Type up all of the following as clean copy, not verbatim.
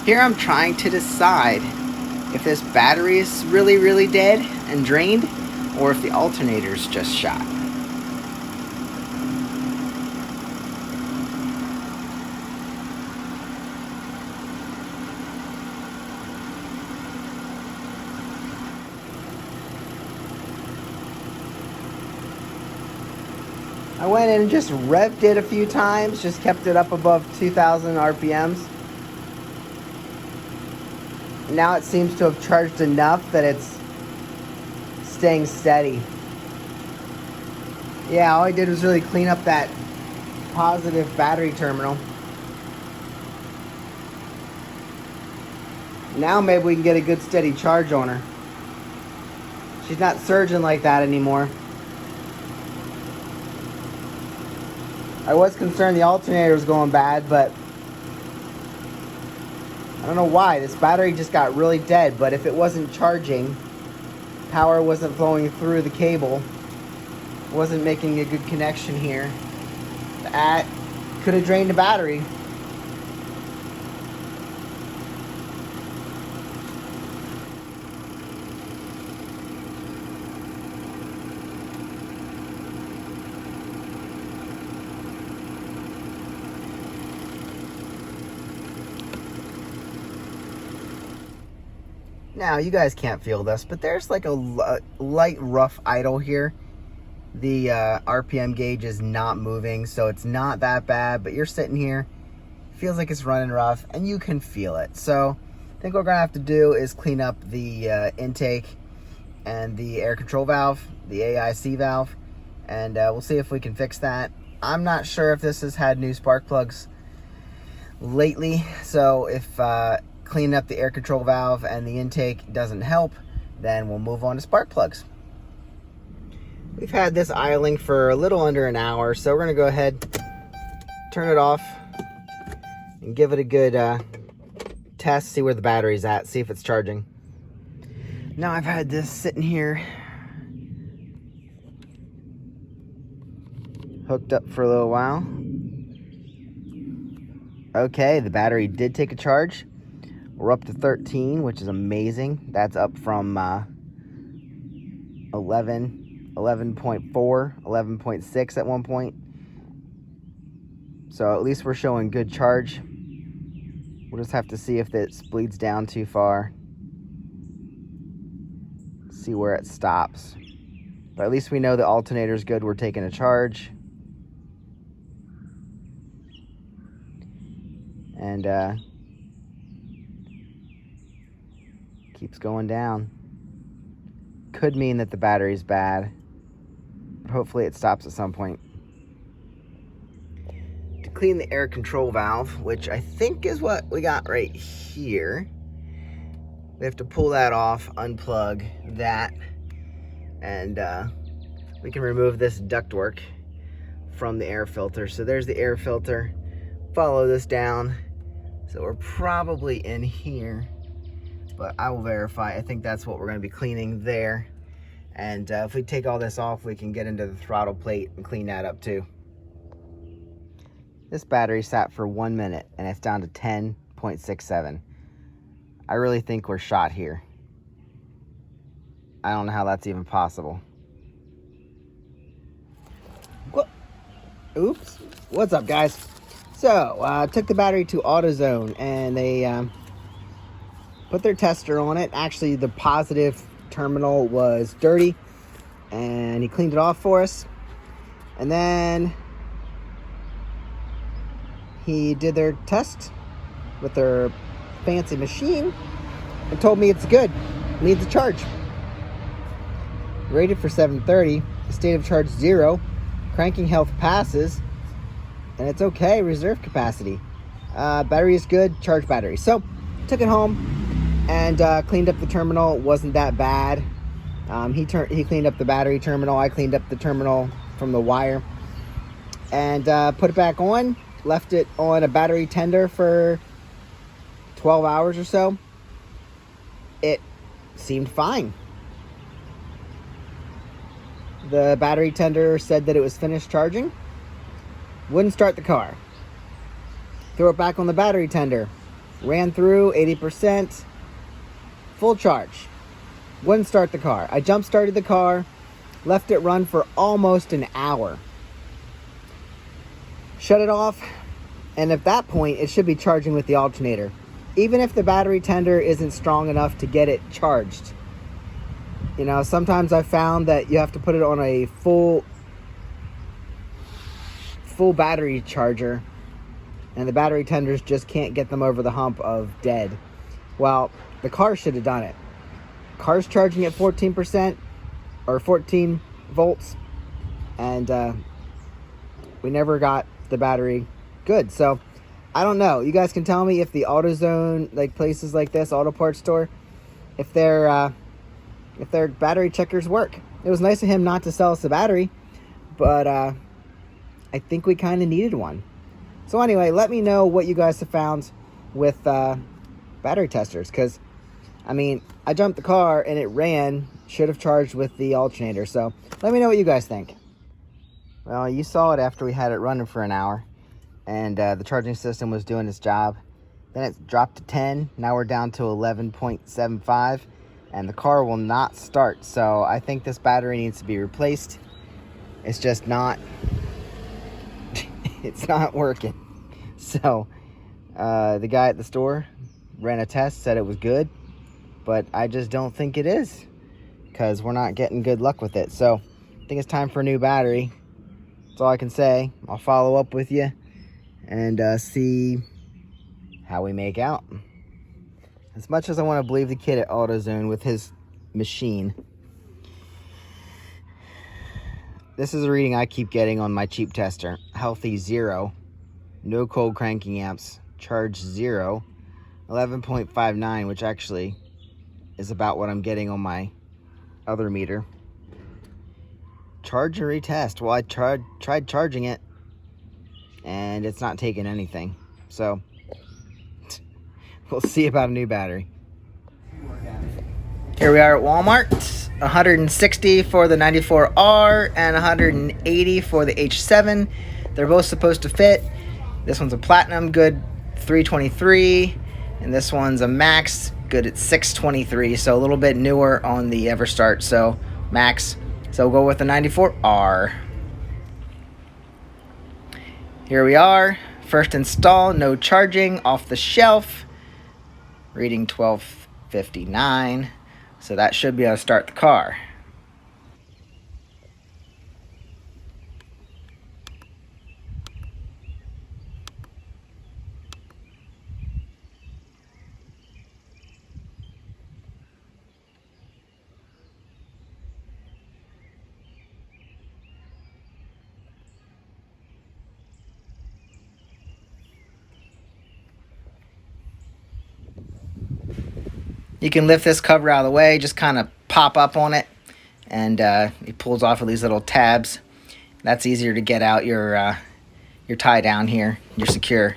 Here I'm trying to decide if this battery is really dead and drained, or if the alternator's just shot. I went in and just revved it a few times, just kept it up above 2,000 RPMs. Now it seems to have charged enough that it's staying steady. Yeah, all I did was really clean up that positive battery terminal. Now maybe we can get a good steady charge on her. She's not surging like that anymore. I was concerned the alternator was going bad, but I don't know why. This battery just got really dead, but if it wasn't charging, power wasn't flowing through the cable, wasn't making a good connection here, that could have drained the battery. Now, you guys can't feel this, but there's like a light rough idle here. The RPM gauge is not moving, so it's not that bad, but you're sitting here, feels like it's running rough, and you can feel it. So I think what we're gonna have to do is clean up the intake and the air control valve, the AIC valve, and we'll see if we can fix that. I'm not sure if this has had new spark plugs lately, so if cleaning up the air control valve and the intake doesn't help, then we'll move on to spark plugs. We've had this idling for a little under an hour, so we're gonna go ahead, turn it off, and give it a good test, see where the battery's at, see if it's charging. Now I've had this sitting here hooked up for a little while. Okay, the battery did take a charge. We're up to 13, which is amazing. That's up from 11.4, 11.6 at one point. So at least we're showing good charge. We'll just have to see if this bleeds down too far. See where it stops. But at least we know the alternator's good. We're taking a charge. And keeps going down. Could mean that the battery's bad, but hopefully it stops at some point. To clean the air control valve, which I think is what we got right here, we have to pull that off, unplug that, and we can remove this ductwork from the air filter. So there's the air filter. Follow this down. So we're probably in here, but I will verify. I think that's what we're going to be cleaning there. And if we take all this off, we can get into the throttle plate and clean that up too. This battery sat for 1 minute and it's down to 10.67. I really think we're shot here. I don't know how that's even possible. Oops. What's up, guys? So, I took the battery to AutoZone and they put their tester on it. Actually, the positive terminal was dirty and he cleaned it off for us. And then he did their test with their fancy machine and told me it's good. Needs a charge. Rated for 730. State of charge 0. Cranking health passes. And it's okay, reserve capacity. Battery is good, charge battery. So, took it home and cleaned up the terminal. Wasn't that bad. He cleaned up the battery terminal. I cleaned up the terminal from the wire. And put it back on. Left it on a battery tender for 12 hours or so. It seemed fine. The battery tender said that it was finished charging. Wouldn't start the car. Throw it back on the battery tender. ran through 80%, full charge. Wouldn't start the car. I jump started the car, left it run for almost an hour. Shut it off, and at that point, it should be charging with the alternator. Even if the battery tender isn't strong enough to get it charged. You know, sometimes I've found that you have to put it on a full battery charger, and the battery tenders just can't get them over the hump of dead. Well, the car should have done it. Car's charging at 14% or 14 volts, and we never got the battery good. So I don't know. You guys can tell me if the AutoZone, like places like this, auto parts store, if their battery checkers work. It was nice of him not to sell us the battery, but I think we kind of needed one. So anyway, let me know what you guys have found with battery testers, because I mean, I jumped the car and it ran, should have charged with the alternator. So let me know what you guys think. Well, you saw it after we had it running for an hour, and the charging system was doing its job. Then it dropped to 10. Now we're down to 11.75, and the car will not start. So I think this battery needs to be replaced. It's just not, it's not working. So the guy at the store ran a test, said it was good, but I just don't think it is, because we're not getting good luck with it. So I think it's time for a new battery. That's all I can say. I'll follow up with you and see how we make out. As much as I want to believe the kid at AutoZone with his machine, this is a reading I keep getting on my cheap tester. Healthy 0, no cold cranking amps, charge 0, 11.59, which actually is about what I'm getting on my other meter. Charge and retest. Well, I tried charging it, and it's not taking anything. So we'll see about a new battery. Here we are at Walmart. 160 for the 94R and 180 for the H7. They're both supposed to fit. This one's a platinum, good 323, and this one's a max, good at 623. So a little bit newer on the EverStart, so max. So we'll go with the 94R. Here we are. First install, no charging, off the shelf. Reading 1259. So that should be able to start the car. You can lift this cover out of the way, just kind of pop up on it, and it pulls off of these little tabs. That's easier to get out your tie down here. You're secure,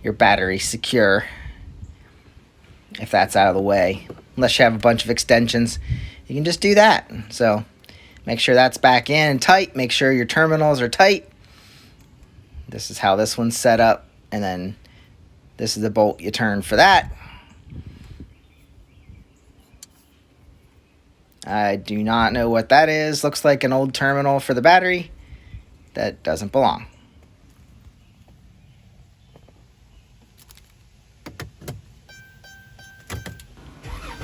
your battery secure, if that's out of the way. Unless you have a bunch of extensions, you can just do that. So make sure that's back in and tight. Make sure your terminals are tight. This is how this one's set up, and then this is the bolt you turn for that. I do not know what that is. Looks like an old terminal for the battery. That doesn't belong.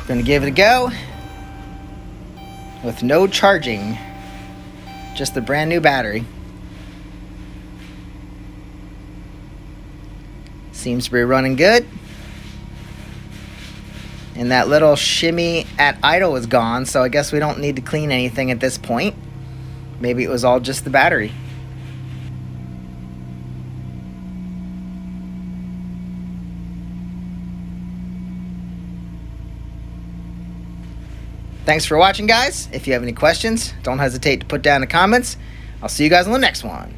Gonna give it a go with no charging, just the brand new battery. Seems to be running good. And that little shimmy at idle is gone, so I guess we don't need to clean anything at this point. Maybe it was all just the battery. Thanks for watching, guys. If you have any questions, don't hesitate to put down in the comments. I'll see you guys on the next one.